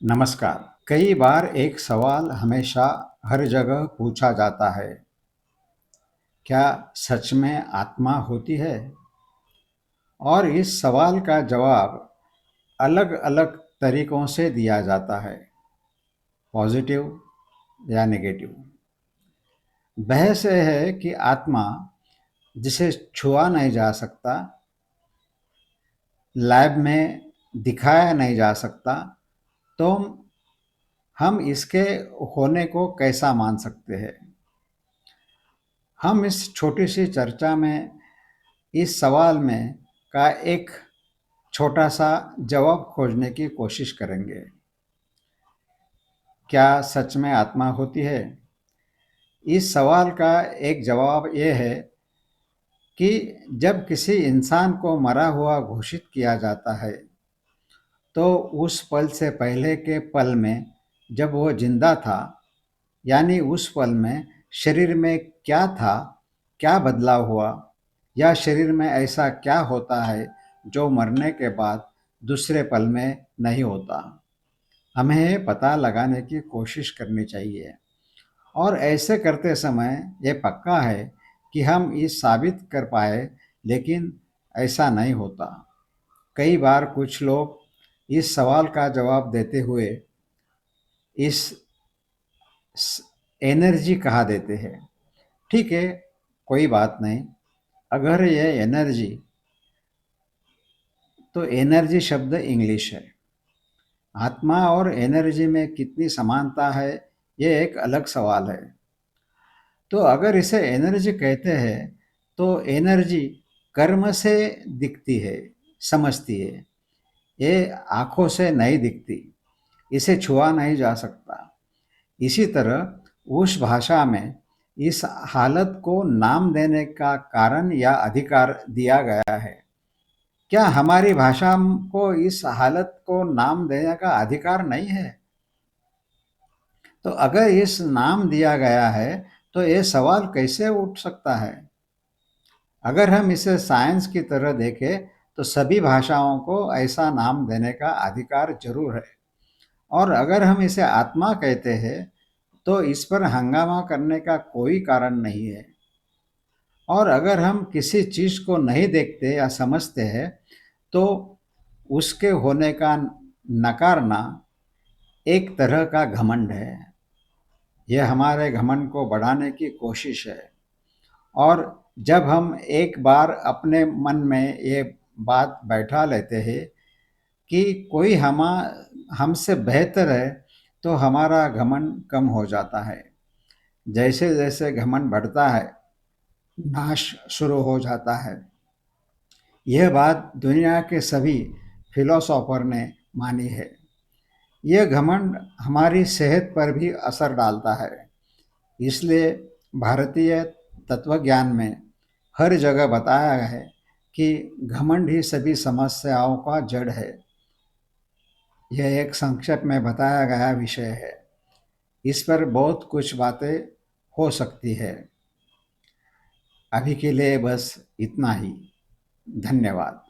नमस्कार। कई बार एक सवाल हमेशा हर जगह पूछा जाता है, क्या सच में आत्मा होती है? और इस सवाल का जवाब अलग-अलग तरीकों से दिया जाता है, पॉजिटिव या नेगेटिव। बहस यह है कि आत्मा जिसे छुआ नहीं जा सकता, लैब में दिखाया नहीं जा सकता, तो हम इसके होने को कैसा मान सकते हैं? हम इस छोटी सी चर्चा में इस सवाल में का एक छोटा सा जवाब खोजने की कोशिश करेंगे। क्या सच में आत्मा होती है? इस सवाल का एक जवाब ये है कि जब किसी इंसान को मरा हुआ घोषित किया जाता है, तो उस पल से पहले के पल में जब वो जिंदा था, यानी उस पल में शरीर में क्या था, क्या बदलाव हुआ, या शरीर में ऐसा क्या होता है जो मरने के बाद दूसरे पल में नहीं होता। हमें पता लगाने की कोशिश करनी चाहिए और ऐसे करते समय ये पक्का है कि हम ये साबित कर पाए, लेकिन ऐसा नहीं होता। कई बार कुछ लोग इस सवाल का जवाब देते हुए इस एनर्जी कहा देते हैं। ठीक है, कोई बात नहीं। अगर ये एनर्जी, तो एनर्जी शब्द इंग्लिश है। आत्मा और एनर्जी में कितनी समानता है, ये एक अलग सवाल है। तो अगर इसे एनर्जी कहते हैं, तो एनर्जी कर्म से दिखती है, समझती है। ये आँखों से नहीं दिखती, इसे छुआ नहीं जा सकता। इसी तरह उस भाषा में इस हालत को नाम देने का कारण या अधिकार दिया गया है। क्या हमारी भाषा को इस हालत को नाम देने का अधिकार नहीं है? तो अगर इस नाम दिया गया है, तो ये सवाल कैसे उठ सकता है? अगर हम इसे साइंस की तरह देखें, तो सभी भाषाओं को ऐसा नाम देने का अधिकार जरूर है। और अगर हम इसे आत्मा कहते हैं, तो इस पर हंगामा करने का कोई कारण नहीं है। और अगर हम किसी चीज को नहीं देखते या समझते हैं, तो उसके होने का नकारना एक तरह का घमंड है। यह हमारे घमंड को बढ़ाने की कोशिश है। और जब हम एक बार अपने मन में ये बात बैठा लेते हैं कि कोई हमसे बेहतर है, तो हमारा घमंड कम हो जाता है। जैसे जैसे घमंड बढ़ता है, नाश शुरू हो जाता है। यह बात दुनिया के सभी फिलोसोफर ने मानी है। यह घमंड हमारी सेहत पर भी असर डालता है। इसलिए भारतीय तत्वज्ञान में हर जगह बताया गया है कि घमंड ही सभी समस्याओं का जड़ है। यह एक संक्षेप में बताया गया विषय है। इस पर बहुत कुछ बातें हो सकती है। अभी के लिए बस इतना ही। धन्यवाद।